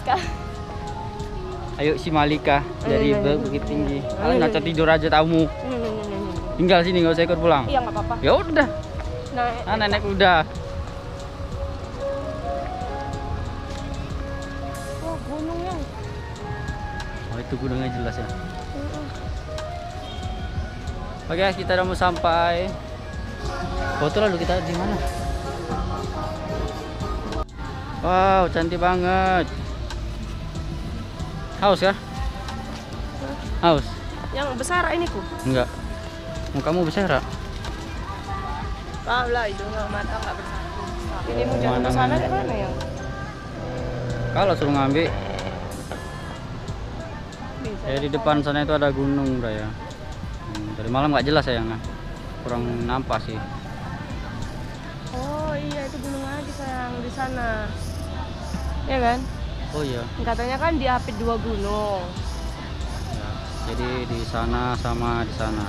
Ayo si Malika dari Bukit Tinggi. Kalau nggak tidur aja tamu. Tinggal sini, nggak usah ikut pulang. Iya nggak apa-apa. Ya udah. Nenek udah. Oh, gunungnya. Oh, itu gunungnya jelas ya. Oke, kita udah mau sampai. Foto lalu kita di mana? Wow, cantik banget. Haus ya? Haus? Yang besar ini ku? Enggak. Mukamu besar. Tahu lah, itu nggak mata nggak bersatu. Ini mau jalan Mana ke sana mana? di mana ya? Kalau suruh ngambil Bisa. di depan sana itu ada gunung udah ya. Dari malam nggak jelas sayang, kurang nampak sih. Oh iya, itu gunung lagi sayang di sana. Ya kan? Oh iya. Katanya kan diapit 2 gunung. Ya, jadi di sana sama di sana.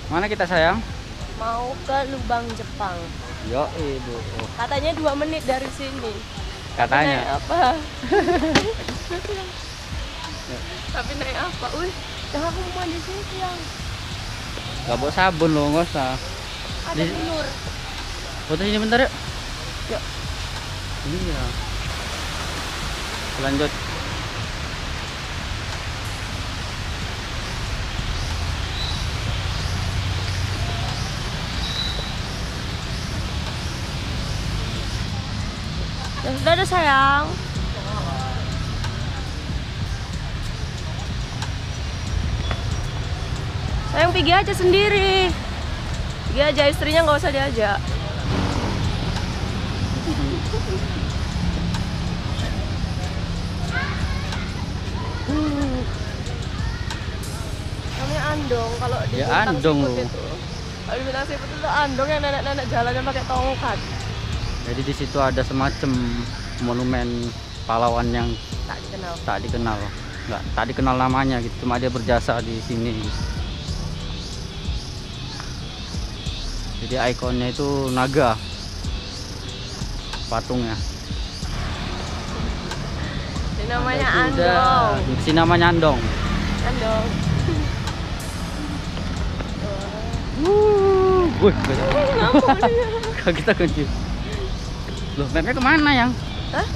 Mana kita sayang? Mau ke Lubang Jepang. Yo ibu. Katanya 2 menit dari sini. Katanya. Naik apa? Tapi naik apa? Wih, yang aku mau mandi sini siang. Gak bawa sabun loh, nggak usah. Ada Di- telur. Foto sini bentar yuk. Yuk. Iya. Lanjut. Ya sudah ada sayang. Sayang pergi aja sendiri. Pergi aja, istrinya nggak usah diajak. Namanya andong kalau di Ya, Bintang andong Siput loh. itu. Kalau di Bintang Siput itu andong yang nenek-nenek jalannya pakai tongkat. Jadi di situ ada semacam monumen pahlawan yang Tak dikenal. tak dikenal namanya gitu, cuma dia berjasa di sini. Jadi ikonnya itu naga, patungnya. Ini namanya Itu andong. Di sini namanya andong. Andong. Wih, kita kunci. Loh, mapnya kemana yang? Hah?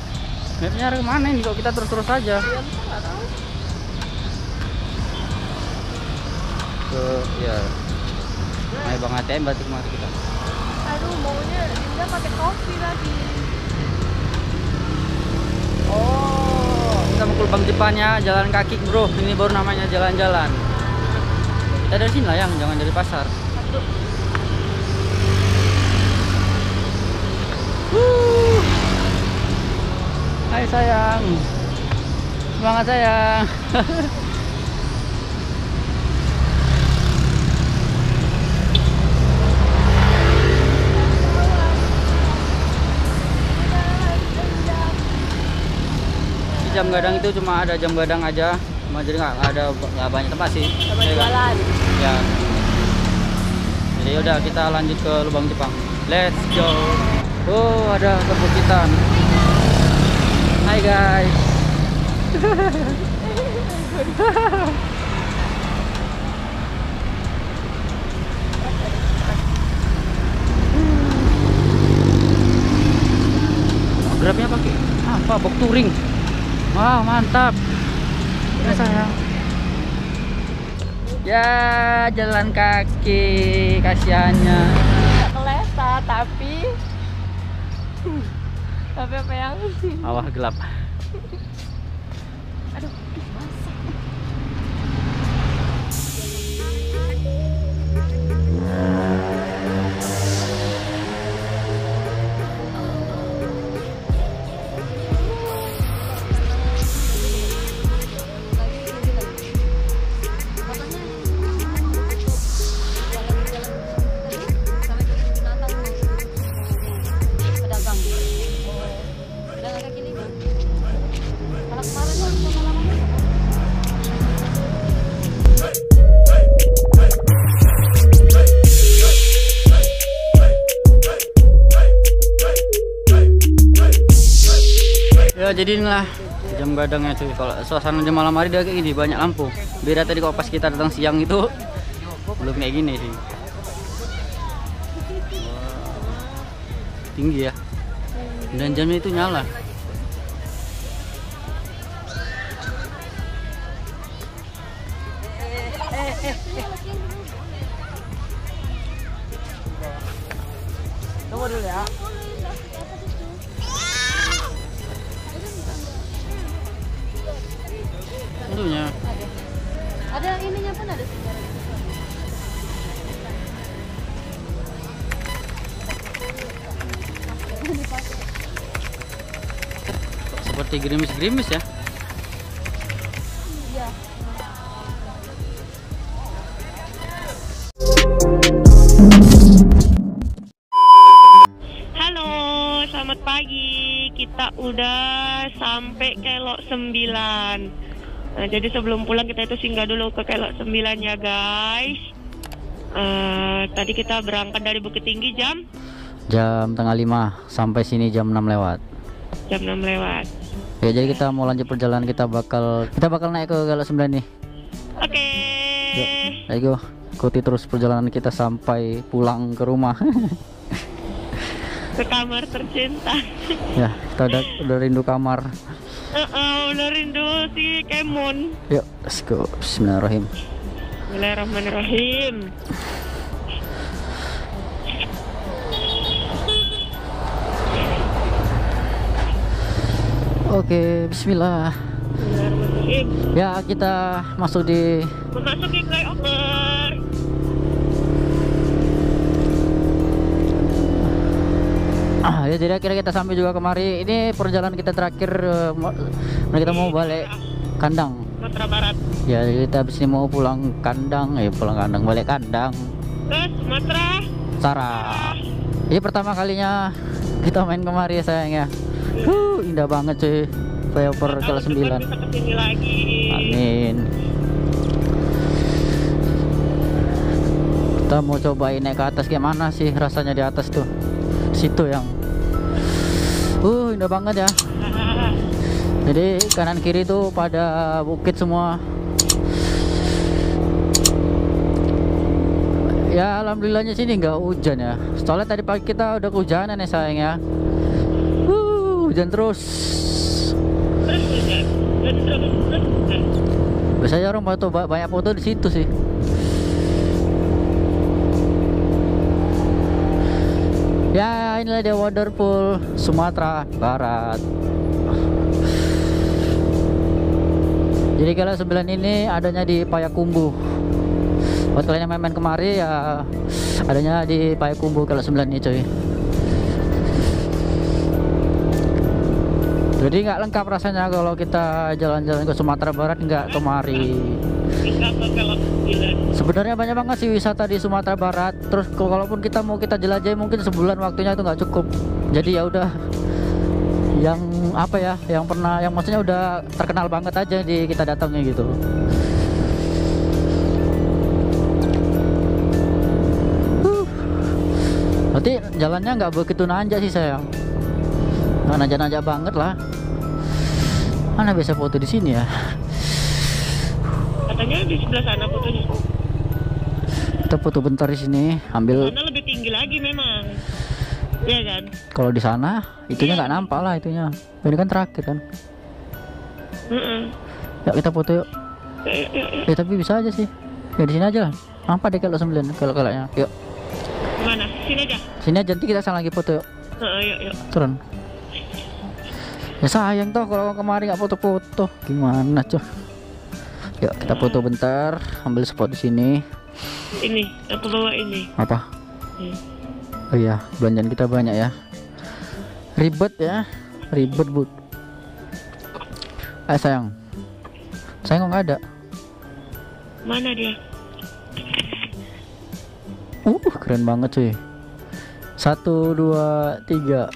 Mapnya arah kemana ini? Kalau kita terus-terus aja. Iya, nggak tahu. Ke ya. Ayo Bang ATM berarti kemana kita? Aduh, maunya Dinda pakai topi lagi. Oh, Kita mau ke Lubang Jepannya, jalan kaki bro. Ini baru namanya jalan-jalan. Kita dari sini lah yang, jangan dari pasar. satu. Hai sayang, semangat sayang. Di jam gadang itu cuma ada jam gadang aja, jadi nggak banyak tempat sih. Sama Ya kan? jualan. Ya. Jadi udah kita lanjut ke Lubang Jepang. Let's go. Oh, ada perbukitan. Hai guys. Grabnya pakai apa? Box touring. Wow, mantap. Ya sayang. Ya, jalan kaki kasihannya. Nggak kelesa, tapi apa yang Awah gelap. aduh, basah. Ya jadi inilah jam gadangnya cuy. Kalau suasana jam malam hari dia kayak gini, banyak lampu. Beda tadi kalau pas kita datang siang itu belum kayak gini sih. Tinggi ya. Dan jamnya itu nyala. Tunggu dulu ya. Tentunya. Ada. Ada ininya pun ada sejarah gitu. Seperti gerimis-gerimis ya. Iya. Halo, selamat pagi. Kita udah sampai Kelok 9. Nah, jadi sebelum pulang kita itu singgah dulu ke Kelok 9 ya guys. Tadi kita berangkat dari Bukit Tinggi jam 5 sampai sini jam 6 lewat. Jam 6 lewat. Ya, jadi kita mau lanjut perjalanan, kita bakal naik ke Kelok 9 nih. Oke. Yuk, ayo ikuti terus perjalanan kita sampai pulang ke rumah. Ke kamar tercinta. Ya, kita udah rindu kamar. Udah rindu si Kemon. Yuk, let's go. Bismillahirrahmanirrahim. Bismillahirrahmanirrahim. Oke, bismillah. Bismillahirrahmanirrahim. Ya, kita masuk di Memasuki flyover. ya, jadi akhirnya kita sampai juga kemari. Ini perjalanan kita terakhir, kita mau balik kandang. Sumatera Barat. Ya, jadi kita habis ini mau pulang kandang, balik kandang. Ke Sumatera. Utara. Ini pertama kalinya kita main kemari ya sayang ya. Indah banget cuy. Flyover Kelok 9. Kita kesini lagi. Amin. Kita mau cobain naik ke atas, gimana sih rasanya di atas tuh. Situ yang indah banget ya. Jadi kanan kiri tuh pada bukit semua. Ya alhamdulillahnya sini nggak hujan ya. Soalnya tadi pagi kita udah kehujanan ya sayang ya. Hujan terus. Biasanya orang foto, banyak foto di situ sih. Ya inilah dia waterfall Sumatera Barat. Jadi Kelok 9 ini adanya di Payakumbuh. Buat kalian yang main-main kemari ya, adanya di Payakumbuh Kelok 9 ini cuy. Jadi nggak lengkap rasanya kalau kita jalan-jalan ke Sumatera Barat nggak kemari. Sebenarnya banyak banget sih wisata di Sumatera Barat. Terus kalaupun kita mau jelajahi mungkin sebulan waktunya itu nggak cukup. Jadi ya udah yang apa ya, yang maksudnya udah terkenal banget aja di kita datangnya gitu. Berarti jalannya nggak begitu nanjak sih sayang. Nggak nanjak-nanjak banget lah. Mana biasa foto di sini ya? Katanya di sebelah sana fotonya. Kita foto bentar di sini, ambil. Sana lebih tinggi lagi memang. Iya kan? Kalau di sana itunya nggak nampak lah itunya. Ini kan terakhir kan. Ya kita foto yuk. Yuk. Ya tapi bisa aja sih. Ya di sini aja lah. Nampak deh Kelok 9 kalau-kalanya. Yuk. Mana? Sini aja. Sini aja, nanti kita sama lagi foto yuk. Yuk. Turun. Ya sayang toh kalau kemarin nggak foto-foto. Gimana cuy? Yuk kita foto bentar, ambil spot di sini. Ini, aku bawa ini. Apa? Oh iya, belanjaan kita banyak ya. Ribet ya, ribet bud. Sayang kok nggak ada. Mana dia? Keren banget cuy. 1, 2, 3.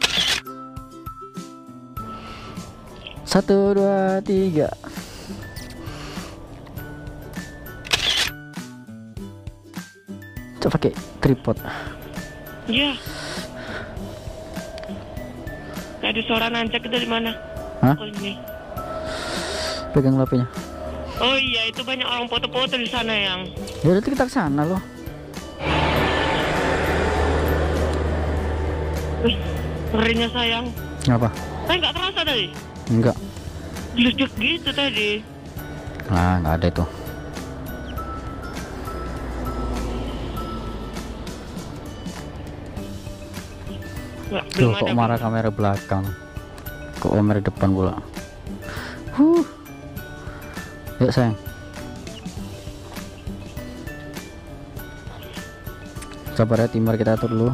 1, 2, 3. Coba pakai tripod. Iya. Ada suara nancak dari mana? Hah? Oh ini. Pegang lapenya. Oh iya, itu banyak orang foto-foto di sana yang. Ya udah kita ke sana loh. Wih, ngerinya sayang. Apa? Saya nggak terasa tadi. Enggak. Ledek gitu tadi. Nah, nggak ada itu. Nggak, Tuh, belum kok ada. marah kamera belakang. Kok kamera depan pula. Yuk sayang. Sabar ya timbar, kita atur dulu.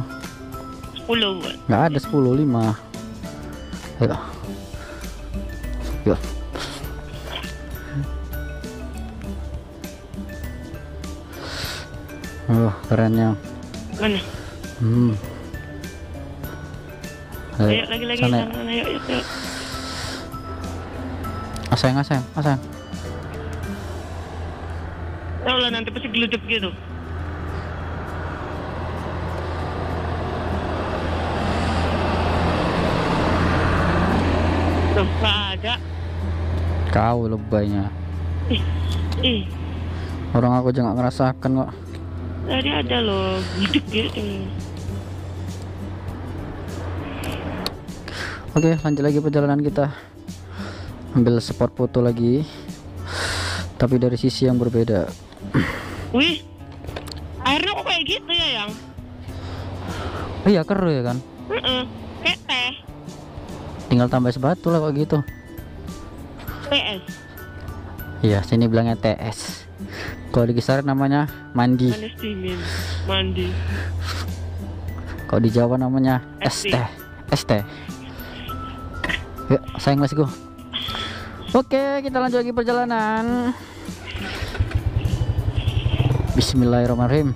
10 buat. Nggak ada 10, 5. Ayo. Yuk. Oh, kerennya. Mana? Ayo lagi-lagi sana. sana, ayo. Aseng. Tahu lah nanti pasti gelucuk gitu. Tuh, nggak ada. Kau lebaynya. Ih, Orang aku aja nggak ngerasakan kok. tadi ada loh, gelucuk gitu. Oke, lanjut lagi perjalanan kita. Ambil spot foto lagi, tapi dari sisi yang berbeda. Wih, airnya kok kayak gitu ya, Yang? Iya, keruh ya kan. Kayak teh. Tinggal tambah sebatu lah kok gitu. PS. Iya, sini bilangnya TS. Kalau di Kisaran namanya mandi. Panas dingin. Mandi. Kalau di Jawa namanya ST. ST. Yuk, sayang, let's go. Oke, kita lanjut lagi perjalanan. Bismillahirrahmanirrahim.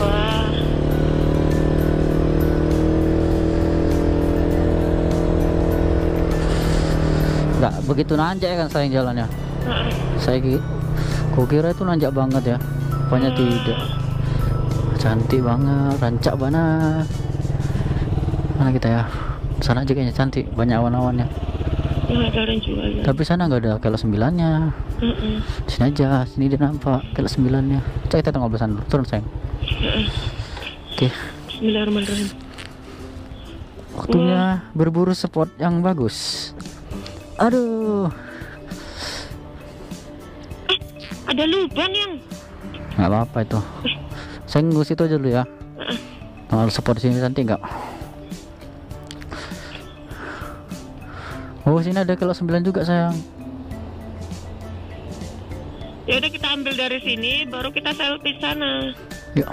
Wah, Nggak begitu nanjak ya kan sayang jalannya. Kukira itu nanjak banget ya. Rupanya tidak. Cantik banget, rancak banget. Mana kita ya? Sana aja kayaknya cantik, banyak awan-awannya. ada orang jualan. Tapi sana nggak ada kelok 9-nya. Sini aja, sini dia nampak kelok 9-nya. Coba kita tengok besan dulu, turun sayang. Oke. Bismillahirrahmanirrahim. Waktunya berburu spot yang bagus. Aduh, Ada lubang yang. nggak apa-apa itu. Saya nunggu situ aja dulu ya. Kalau spot sini nanti nggak. Oh, sini ada kelok 9 juga sayang. Ya udah kita ambil dari sini, baru kita selfie sana. Yuk.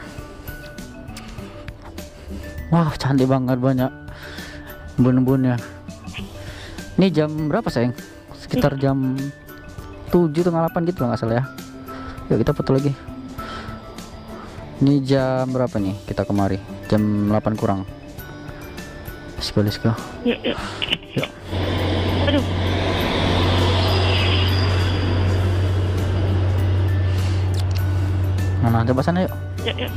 Wah, cantik banget, banyak embun-embunnya. Ini jam berapa sayang? Sekitar jam 7:30 gitu lah nggak salah ya. Yuk kita foto lagi. Ini jam berapa nih kita kemari? Jam 8 kurang. Let's go. Yuk. Yuk. Aduh. Nah, coba sana yuk. Yuk.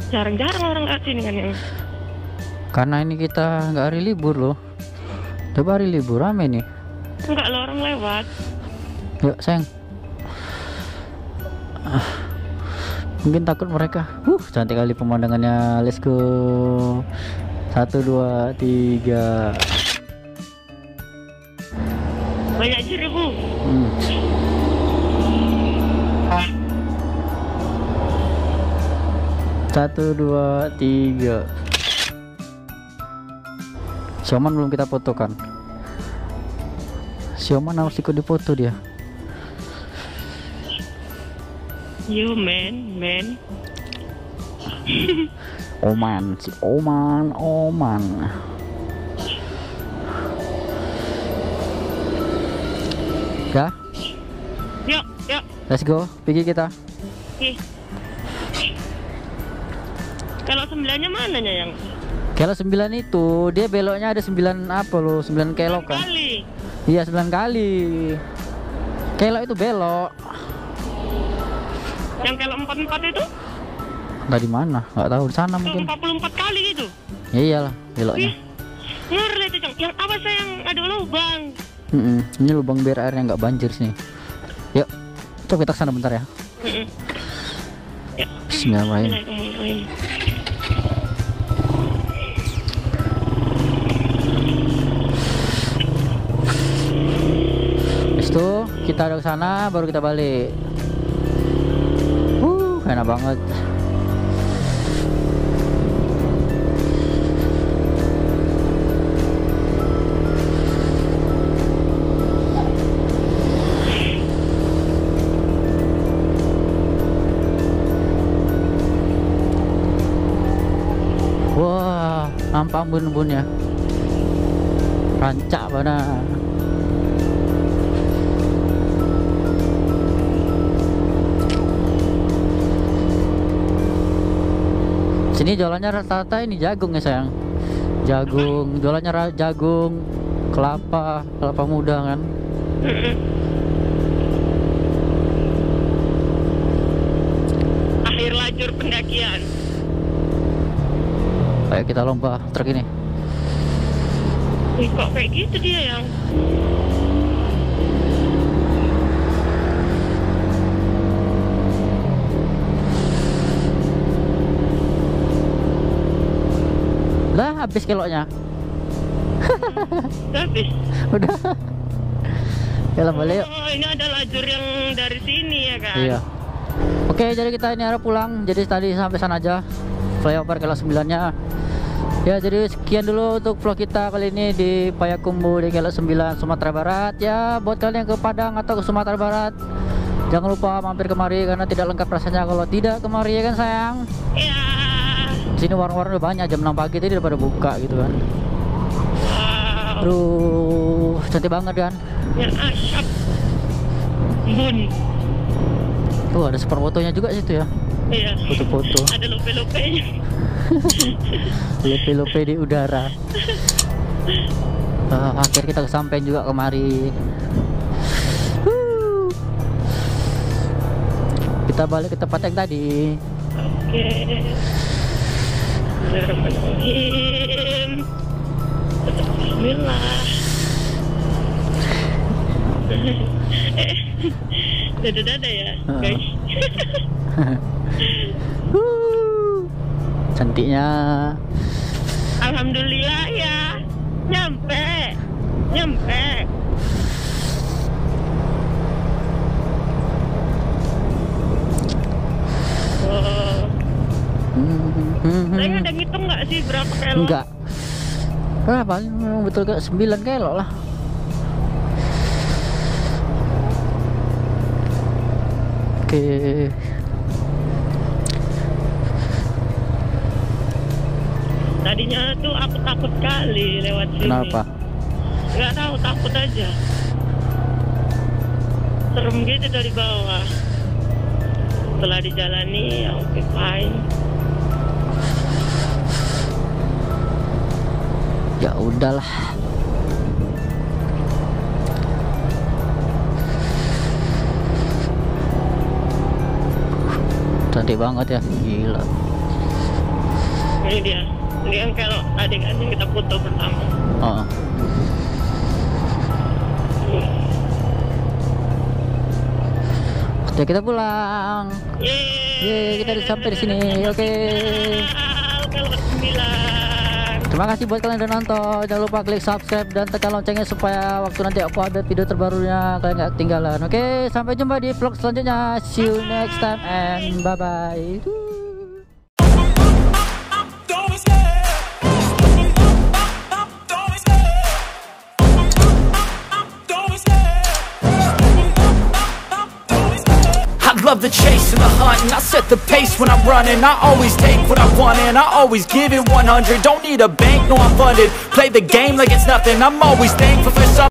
Jarang-jarang orang lewat sini kan yang. Karena ini kita nggak hari libur loh. Coba hari libur rame nih. Enggak lo orang lewat. Yuk sayang. Mungkin takut mereka. Cantik kali pemandangannya. Let's go. 1, 2, 3. Banyak seribu. 1, 2, 3. Sioman belum kita fotokan. Sioman harus ikut dipoto dia. You man. Oman, si Oman. Ya, Yuk. let's go. Pergi kita. Oke. Kalau 9-nya mananya yang? Kelok 9 itu dia beloknya ada 9 apa loh? 9 kelok kan? Kali. Iya 9 kali. Kelok itu belok. Yang kalau 44 itu? Dari mana? Nggak tahu, di sana Tuh, mungkin. 44 kali gitu. Ya iyalah beloknya. Ngeri itu Cang. Yang apa saya yang ada lubang? Ini lubang biar airnya nggak banjir sini. Yuk, coba kita kesana bentar ya. Ya. Bismillahirrahmanirrahim. Itu kita udah kesana baru kita balik. Enak banget. Wah, nampak bun-bunnya. Rancak benar. Sini jualannya rata-rata ini jagung ya sayang. Jagung, jualannya jagung, kelapa muda kan. Akhir lajur pendakian. Ayo kita lomba truk ini. Wih, kok kayak gitu dia yang Lah habis kiloknya. udah habis. Udah. Ya lah balik yuk. Oh, ini ada lajur yang dari sini ya kan? Iya. Oke, jadi kita ini harus pulang. Jadi tadi sampai sana aja. Flyover Kelok 9-nya. Ya, jadi sekian dulu untuk vlog kita kali ini di Payakumbuh di Kelok 9 Sumatera Barat. Ya, buat kalian yang ke Padang atau ke Sumatera Barat, jangan lupa mampir kemari karena tidak lengkap rasanya kalau tidak kemari ya kan sayang. Iya. Sini warung-warung udah banyak, jam 6 pagi tadi udah pada buka gitu kan. Wow. Aduh, cantik banget kan. Ya asap. Bun. Tuh ada spot fotonya juga situ ya. Iya. Foto-foto. Ada lope-lopenya. Lope-lope di udara. Akhir kita kesampaian juga kemari. Kita balik ke tempat yang tadi. Oke. Bismillahirrahmanirrahim. Bismillah. Dada-dada ya guys. Cantiknya. Alhamdulillah ya. Nyampe. Wow. Saya ada ngitung nggak sih berapa kilo? Enggak. Berapa? Betul ke 9 kilo lah. Oke. Tadinya tuh aku takut kali lewat sini. Kenapa? Nggak tahu, takut aja. Serem gitu dari bawah. Setelah dijalani, ya oke fine. Ya udahlah. Cantik banget ya, gila. Ini dia. Ini yang kalau adik-adik kita foto pertama. Oh. Oke, kita pulang. Yeay, kita udah sampai di sini. Oke. Kalau 9. Terima kasih buat kalian yang udah nonton. Jangan lupa klik subscribe dan tekan loncengnya supaya waktu nanti aku update video terbarunya kalian gak ketinggalan. Oke, sampai jumpa di vlog selanjutnya. See you next time and bye bye. Love the chase and the hunt, and I set the pace when I'm running. I always take what I want and I always give it 100. Don't need a bank, no I'm funded. Play the game like it's nothing. I'm always thankful for something.